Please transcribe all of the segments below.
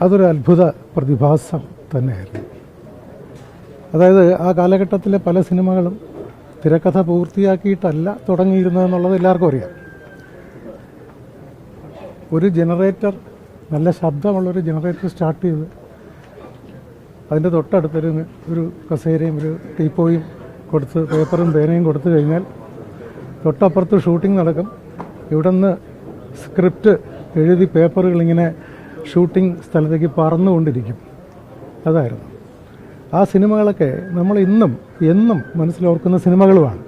അതൊരു അത്ഭുത പ്രതിഭാസം തന്നെയായിരുന്നു. അതായത് ആ കാലഘട്ടത്തിലെ പല സിനിമകളും തിരക്കഥ പൂർത്തിയാക്കിയിട്ടല്ല തുടങ്ങിയിരുന്നതെന്നുള്ളത് എല്ലാവർക്കും അറിയാം. ഒരു ജനറേറ്റർ, നല്ല ശബ്ദമുള്ളൊരു ജനറേറ്റർ സ്റ്റാർട്ട് ചെയ്ത് അതിൻ്റെ തൊട്ടടുത്തൊരു കസേരയും ഒരു ടീപ്പോയും കൊടുത്ത് പേപ്പറും പേനയും കൊടുത്തു കഴിഞ്ഞാൽ തൊട്ടപ്പുറത്ത് ഷൂട്ടിംഗ് നടക്കും. ഇവിടെ നിന്ന് സ്ക്രിപ്റ്റ് എഴുതി പേപ്പറുകളിങ്ങനെ ഷൂട്ടിംഗ് സ്ഥലത്തേക്ക് പറന്നുകൊണ്ടിരിക്കും. അതായിരുന്നു ആ സിനിമകളൊക്കെ നമ്മൾ എന്നും മനസ്സിലോർക്കുന്ന സിനിമകളുമാണ്.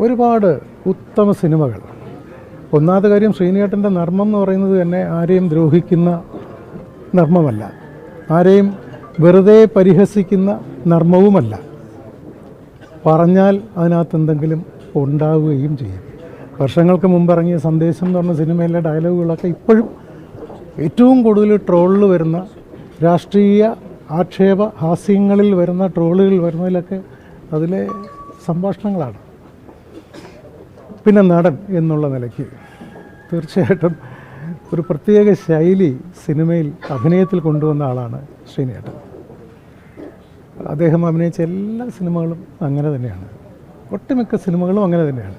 ഒരുപാട് ഉത്തമ സിനിമകൾ. ഒന്നാമത്തെ കാര്യം, ശ്രീനിയേട്ടൻ്റെ നർമ്മം എന്ന് പറയുന്നത് തന്നെ ആരെയും ദ്രോഹിക്കുന്ന നർമ്മമല്ല, ആരെയും വെറുതെ പരിഹസിക്കുന്ന നർമ്മവുമല്ല. പറഞ്ഞാൽ അതിനകത്ത് എന്തെങ്കിലും ഉണ്ടാവുകയും ചെയ്യും. വർഷങ്ങൾക്ക് മുമ്പ് ഇറങ്ങിയ സന്ദേശം എന്ന് പറഞ്ഞ സിനിമയിലെ ഡയലോഗുകളൊക്കെ ഇപ്പോഴും ഏറ്റവും കൂടുതൽ ട്രോളിൽ വരുന്ന, രാഷ്ട്രീയ ആക്ഷേപ ഹാസ്യങ്ങളിൽ വരുന്ന, ട്രോളുകളിൽ വരുന്നതിലൊക്കെ അതിലെ സംഭാഷണങ്ങളാണ്. പിന്നെ നടൻ എന്നുള്ള നിലയ്ക്ക് തീർച്ചയായിട്ടും ഒരു പ്രത്യേക ശൈലി സിനിമയിൽ അഭിനയത്തിൽ കൊണ്ടുവന്ന ആളാണ് ശ്രീനിയേട്ടൻ. അദ്ദേഹം അഭിനയിച്ച എല്ലാ സിനിമകളും അങ്ങനെ തന്നെയാണ്. ഒട്ടുമിക്ക സിനിമകളും അങ്ങനെ തന്നെയാണ്.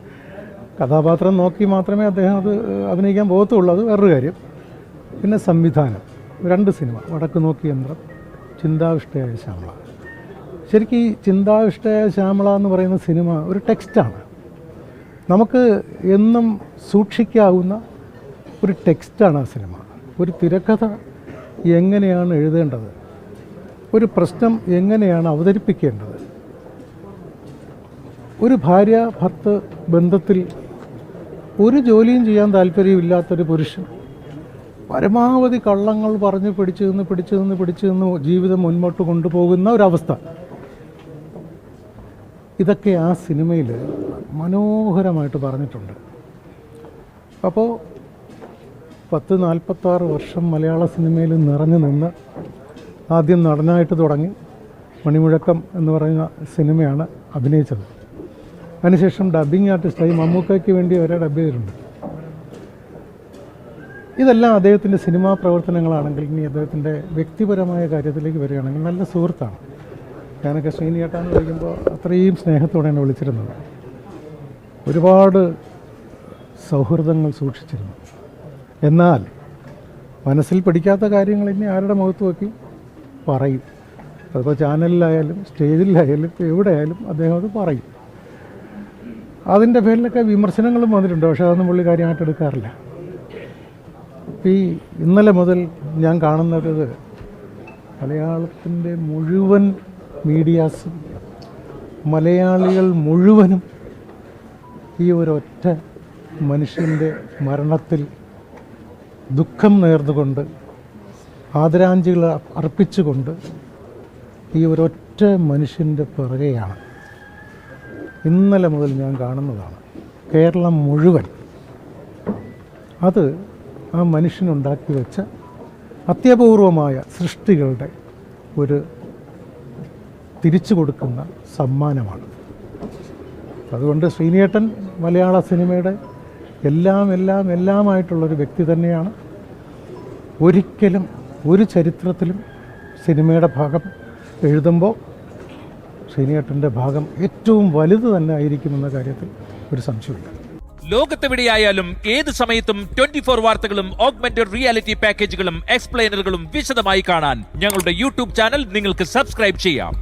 കഥാപാത്രം നോക്കി മാത്രമേ അദ്ദേഹം അത് അഭിനയിക്കാൻ പോകത്തുള്ളൂ, അത് വേറൊരു കാര്യം. പിന്നെ സംവിധാനം, 2 സിനിമ, വടക്ക് നോക്കി യന്ത്രം, ചിന്താവിഷ്ടയായ ശ്യാമള. ശരിക്കും ഈ ചിന്താവിഷ്ടയായ ശ്യാമള എന്ന് പറയുന്ന സിനിമ ഒരു ടെക്സ്റ്റാണ്. നമുക്ക് എന്നും സൂക്ഷിക്കാവുന്ന ഒരു ടെക്സ്റ്റാണ് ആ സിനിമ. ഒരു തിരക്കഥ എങ്ങനെയാണ് എഴുതേണ്ടത്, ഒരു പ്രശ്നം എങ്ങനെയാണ് അവതരിപ്പിക്കേണ്ടത്, ഒരു ഭാര്യ ഭർത്തൃ ബന്ധത്തിൽ ഒരു ജോലിയും ചെയ്യാൻ താല്പര്യമില്ലാത്തൊരു പുരുഷൻ പരമാവധി കള്ളങ്ങൾ പറഞ്ഞ് പിടിച്ചു നിന്ന് ജീവിതം മുൻപോട്ട് കൊണ്ടുപോകുന്ന ഒരവസ്ഥ, ഇതൊക്കെ ആ സിനിമയിൽ മനോഹരമായിട്ട് പറഞ്ഞിട്ടുണ്ട്. അപ്പോൾ 46 വർഷം മലയാള സിനിമയിൽ നിറഞ്ഞു നിന്ന് ആദ്യം നടനായിട്ട് തുടങ്ങി മണിമുഴക്കം എന്ന് പറയുന്ന സിനിമയാണ് അഭിനയിച്ചത്. അതിനുശേഷം ഡബ്ബിംഗ് ആർട്ടിസ്റ്റായി മമ്മൂക്കയ്ക്ക് വേണ്ടി വരെ ഡബ് ചെയ്തിട്ടുണ്ട്. ഇതെല്ലാം അദ്ദേഹത്തിൻ്റെ സിനിമാ പ്രവർത്തനങ്ങളാണെങ്കിൽ, ഇനി അദ്ദേഹത്തിൻ്റെ വ്യക്തിപരമായ കാര്യത്തിലേക്ക് വരികയാണെങ്കിൽ നല്ല സുഹൃത്താണ്. ഞാനൊക്കെ ശ്രീനിയേട്ടാന്ന് വിളിക്കുമ്പോൾ അത്രയും സ്നേഹത്തോടെയാണ് വിളിച്ചിരുന്നത്. ഒരുപാട് സൗഹൃദങ്ങൾ സൂക്ഷിച്ചിരുന്നു. എന്നാൽ മനസ്സിൽ പിടിക്കാത്ത കാര്യങ്ങൾ ഇനി ആരുടെ മുഖത്ത് നോക്കി പറയും. അതിപ്പോൾ ചാനലിലായാലും സ്റ്റേജിലായാലും എവിടെയായാലും അദ്ദേഹം അത് പറയും. അതിൻ്റെ പേരിലൊക്കെ വിമർശനങ്ങളും വന്നിട്ടുണ്ട്. പക്ഷേ അതൊന്നും പുള്ളി കാര്യമായിട്ട് എടുക്കാറില്ല. ഈ ഇന്നലെ മുതൽ ഞാൻ കാണുന്നത് മലയാളത്തിൻ്റെ മുഴുവൻ മീഡിയാസും മലയാളികൾ മുഴുവനും ഈ ഒരൊറ്റ മനുഷ്യൻ്റെ മരണത്തിൽ ദുഃഖം നേർന്നുകൊണ്ട്, ആദരാഞ്ജലികൾ അർപ്പിച്ചുകൊണ്ട് ഈ ഒരൊറ്റ മനുഷ്യൻ്റെ പിറകെയാണ് ഇന്നലെ മുതൽ ഞാൻ കാണുന്നതാണ്. കേരളം മുഴുവൻ അത് ആ മനുഷ്യനുണ്ടാക്കി വെച്ച അത്യപൂർവമായ സൃഷ്ടികളുടെ ഒരു തിരിച്ചു കൊടുക്കുന്ന സമ്മാനമാണ്. അതുകൊണ്ട് ശ്രീനിയേട്ടൻ മലയാള സിനിമയുടെ എല്ലാമായിട്ടുള്ളൊരു വ്യക്തി തന്നെയാണ്. ഒരിക്കലും ഒരു ചരിത്രത്തിലും സിനിമയുടെ ഭാഗം എഴുതുമ്പോൾ ശ്രീനിയേട്ടൻ്റെ ഭാഗം ഏറ്റവും വലുത് തന്നെ ആയിരിക്കുമെന്ന കാര്യത്തിൽ ഒരു സംശയമില്ല. ലോകത്തെവിടെയായാലും ഏത് സമയത്തും 24 വാർത്തകളും ഓഗ്മെന്റഡ് റിയാലിറ്റി പാക്കേജുകളും എക്സ്പ്ലെയിനറുകളും വിശദമായി കാണാൻ ഞങ്ങളുടെ യൂട്യൂബ് ചാനൽ നിങ്ങൾക്ക് സബ്സ്ക്രൈബ് ചെയ്യാം.